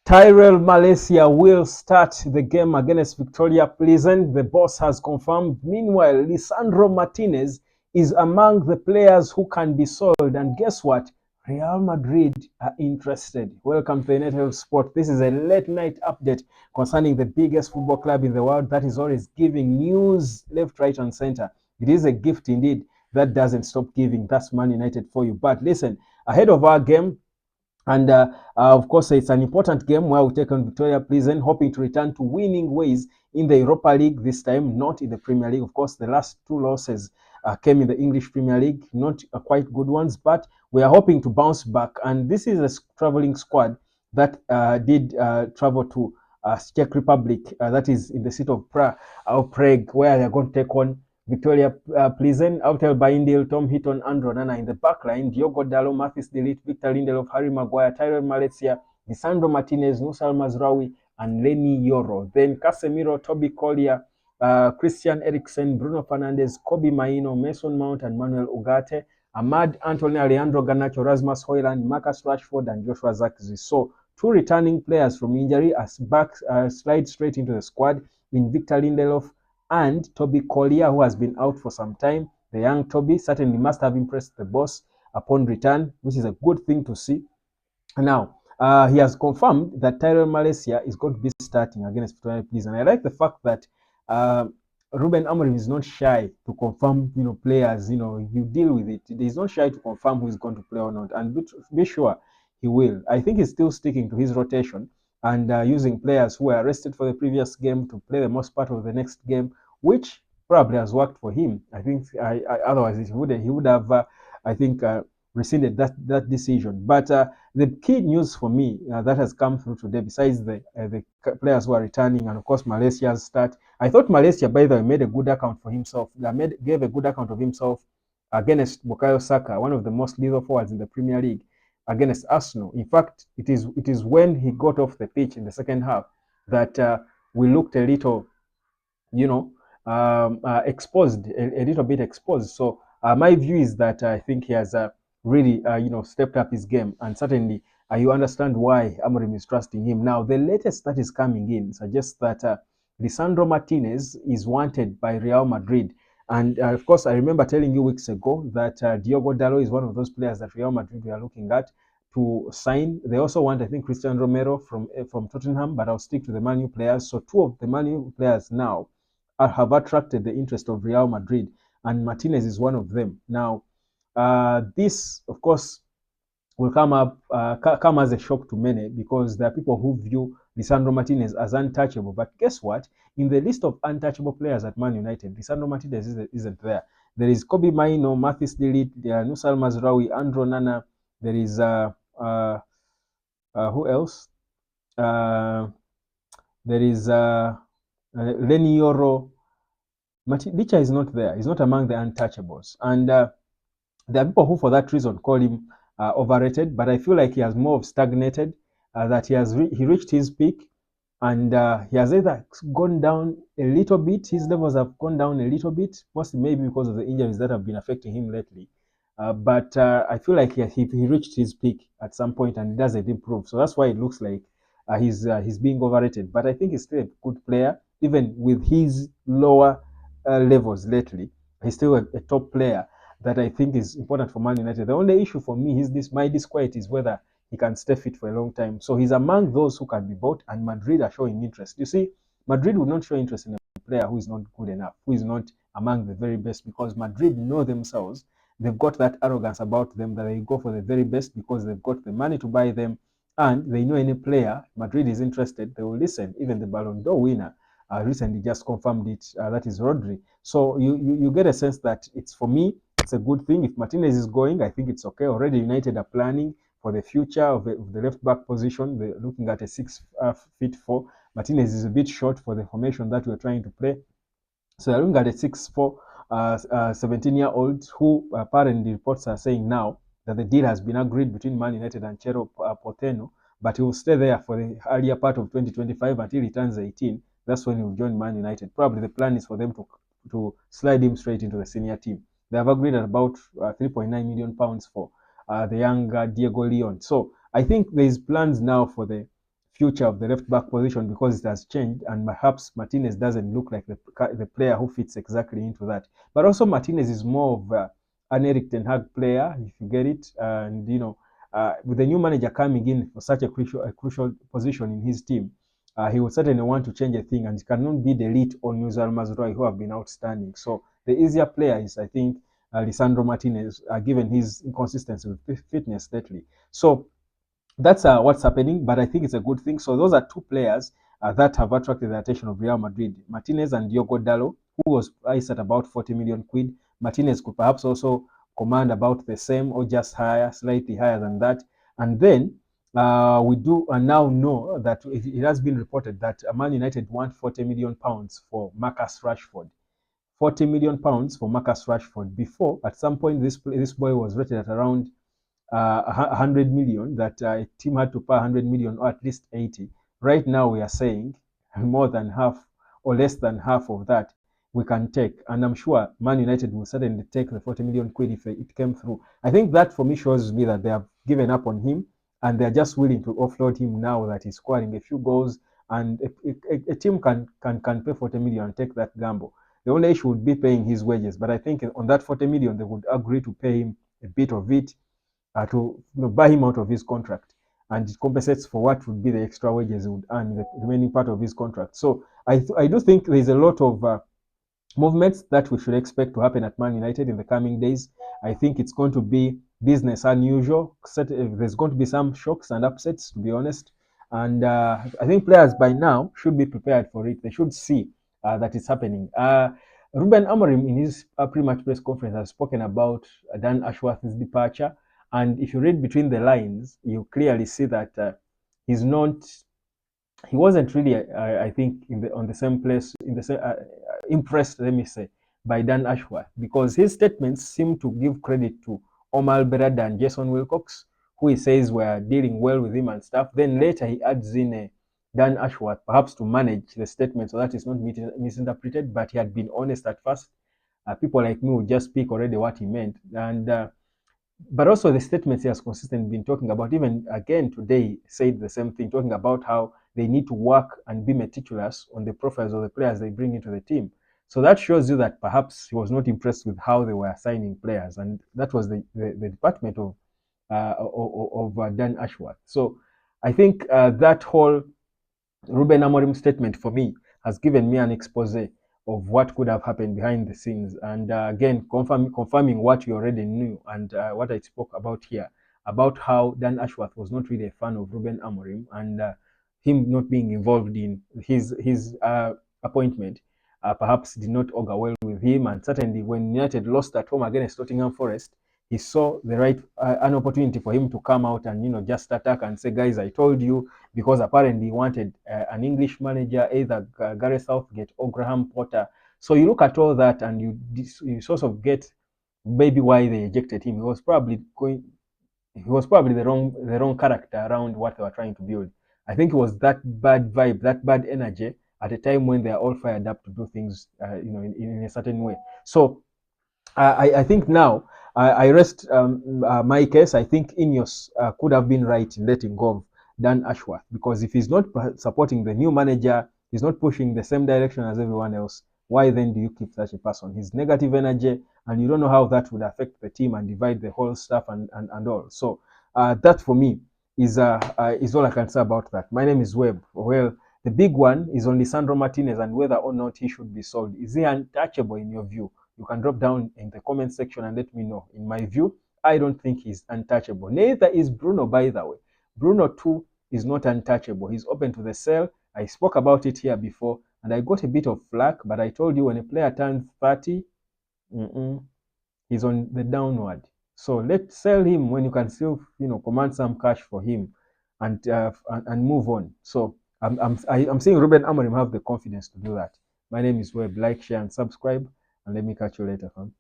Tyrell Malacia will start the game against Victoria Pleasant. The boss has confirmed. Meanwhile, Lisandro Martinez is among the players who can be sold. And guess what? Real Madrid are interested. Welcome to the Net Health Sport. This is a late night update concerning the biggest football club in the world that is always giving news left, right, and center. It is a gift indeed that doesn't stop giving. That's Man United for you. But listen, ahead of our game, and of course, it's an important game where we take on Victoria Pleasant, hoping to return to winning ways in the Europa League this time, not in the Premier League. Of course, the last two losses came in the English Premier League, not quite good ones, but we are hoping to bounce back. And this is a traveling squad that did travel to Czech Republic, that is in the city of Prague, where they're going to take on Victoria Pleasant, Autel Baindil, Tom Hitton, Andrew Nana in the backline, Diogo Dalot, Mathis Delete, Victor Lindelof, Harry Maguire, Tyrell Malacia, Lisandro Martinez, Nusa Mazraoui, and Lenny Yoro. Then Casemiro, Toby Collier, Christian Eriksen, Bruno Fernandes, Kobe Maino, Mason Mount, and Manuel Ugarte, Ahmad Anthony, Alejandro Garnacho, Rasmus Højlund, Marcus Rashford, and Joshua Zirkzee. So, two returning players from injury as back slide straight into the squad in Victor Lindelof and Toby Collier, who has been out for some time. The young Toby certainly must have impressed the boss upon return, which is a good thing to see. Now, he has confirmed that Tyrell Malacia is going to be starting against Victoria Pleasant. And I like the fact that Ruben Amorim is not shy to confirm, players. You deal with it. He's not shy to confirm who is going to play or not, and be sure he will. I think he's still sticking to his rotation and using players who were rested for the previous game to play the most part of the next game, which probably has worked for him. I think otherwise he would have, I think, rescinded that decision. But the key news for me that has come through today, besides the players who are returning and of course Malacia's start, I thought Malacia, by the way, made a good account for himself. Gave a good account of himself against Bukayo Saka, one of the most lethal forwards in the Premier League, against Arsenal. In fact, it is when he got off the pitch in the second half that we looked a little, exposed, a little bit exposed. So my view is that I think he has really, stepped up his game, and certainly you understand why Amorim is trusting him. Now, the latest that is coming in suggests that Lisandro Martinez is wanted by Real Madrid. And of course, I remember telling you weeks ago that Diogo Dalot is one of those players that Real Madrid were looking at to sign. They also want, I think, Christian Romero from Tottenham, but I'll stick to the Man U players. So two of the Man U players now have attracted the interest of Real Madrid, and Martinez is one of them. Now, this, of course, will come as a shock to many, because there are people who view Lisandro Martinez as untouchable. But guess what? In the list of untouchable players at Man United, Lisandro Martinez isn't there. There is Kobe Maino, Mathis Delete, Nusa Mazraoui, Andrew Nana. There is who else? There is Lenny Yoro. Licha is not there. He's not among the untouchables. And there are people who, for that reason, call him overrated. But I feel like he has more of stagnated. That he reached his peak, and he has either gone down a little bit. His levels have gone down a little bit, mostly maybe because of the injuries that have been affecting him lately. But I feel like he reached his peak at some point, and he doesn't improve. So that's why it looks like he's being overrated. But I think he's still a good player, even with his lower levels lately. He's still a top player that I think is important for Man United. The only issue for me is my disquiet is whether he can stay fit for a long time. So he's among those who can be bought, and Madrid are showing interest. You see, Madrid would not show interest in a player who is not good enough, who is not among the very best, because Madrid know themselves. They've got that arrogance about them that they go for the very best because they've got the money to buy them, and they know any player Madrid is interested, they will listen. Even the Ballon d'Or winner recently just confirmed it, that is Rodri. So you get a sense that for me, it's a good thing. If Martinez is going, I think it's okay. Already United are planning for the future of the left back position. They're looking at a 6'4". Martinez is a bit short for the formation that we're trying to play. So they're looking at a 6'4", 17-year-old who apparently reports are saying now that the deal has been agreed between Man United and Chero Porteno, but he will stay there for the earlier part of 2025 until he turns 18. That's when he will join Man United. Probably the plan is for them to slide him straight into the senior team. They have agreed at about £3.9 million for the young Diego Leon. So I think there's plans now for the future of the left back position because it has changed, and perhaps Martinez doesn't look like the player who fits exactly into that. But also Martinez is more of an Eric Ten Hag player, if you get it, and with the new manager coming in for such a crucial position in his team, he would certainly want to change a thing, and it cannot be the elite or Nuzal Mazraoui who have been outstanding. So the easier player is, I think, Lisandro Martinez, given his inconsistency with fitness lately. So that's what's happening, but I think it's a good thing. So those are two players that have attracted the attention of Real Madrid, Martinez and Diogo Dalot, who was priced at about 40 million quid. Martinez could perhaps also command about the same or just higher, slightly higher than that. And then we do now know that it has been reported that Man United want 40 million pounds for Marcus Rashford. 40 million pounds for Marcus Rashford. Before, at some point, this boy was rated at around 100 million, that a team had to pay 100 million or at least 80. Right now, we are saying more than half or less than half of that we can take. And I'm sure Man United will certainly take the 40 million quid if it came through. I think that for me shows me that they have given up on him and they're just willing to offload him now that he's scoring a few goals. And a team can pay 40 million and take that gamble. The only issue would be paying his wages. But I think on that 40 million, they would agree to pay him a bit of it to buy him out of his contract, and it compensates for what would be the extra wages he would earn in the remaining part of his contract. So I do think there's a lot of movements that we should expect to happen at Man United in the coming days. I think it's going to be business unusual. There's going to be some shocks and upsets, to be honest. And I think players by now should be prepared for it. They should see that it's happening. Ruben Amorim, in his pre-match press conference, has spoken about Dan Ashworth's departure. And if you read between the lines, you clearly see that he's not. He wasn't really, I think, on the same place, in the same, impressed, let me say, by Dan Ashworth, because his statements seem to give credit to Omar Berada and Jason Wilcox, who he says were dealing well with him and stuff. Then later he adds in Dan Ashworth, perhaps to manage the statement so that it's not misinterpreted, but he had been honest at first. People like me would just speak already what he meant. And but also the statements he has consistently been talking about, even again today, said the same thing, talking about how they need to work and be meticulous on the profiles of the players they bring into the team. So that shows you that perhaps he was not impressed with how they were assigning players, and that was the department of Dan Ashworth. So I think that whole Ruben Amorim statement for me has given me an expose of what could have happened behind the scenes, and again confirming what you already knew and what I spoke about here about how Dan Ashworth was not really a fan of Ruben Amorim, and him not being involved in his appointment perhaps did not augur well with him. And certainly when United lost at home against Nottingham Forest, he saw the right an opportunity for him to come out and just attack and say, guys, I told you, because apparently he wanted an English manager, either Gareth Southgate or Graham Potter. So you look at all that and you sort of get maybe why they ejected him. He was probably the wrong character around what they were trying to build. I think it was that bad vibe, that bad energy at a time when they are all fired up to do things in a certain way. So I think now I rest my case. I think Ineos could have been right in letting go of Dan Ashworth, because if he's not supporting the new manager, he's not pushing the same direction as everyone else, why then do you keep such a person? His negative energy, and you don't know how that would affect the team and divide the whole staff and all. So that for me is all I can say about that. My name is Webb. Well, the big one is on Lisandro Martinez and whether or not he should be sold. Is he untouchable in your view? You can drop down in the comment section and let me know. In my view, I don't think he's untouchable. Neither is Bruno, by the way. Bruno too is not untouchable. He's open to the sell. I spoke about it here before, and I got a bit of flack, but I told you when a player turns 30, he's on the downward. So let's sell him when you can still, command some cash for him, and move on. So I'm seeing Ruben Amorim have the confidence to do that. My name is Webb. Like, share, and subscribe, and let me catch you later, fam.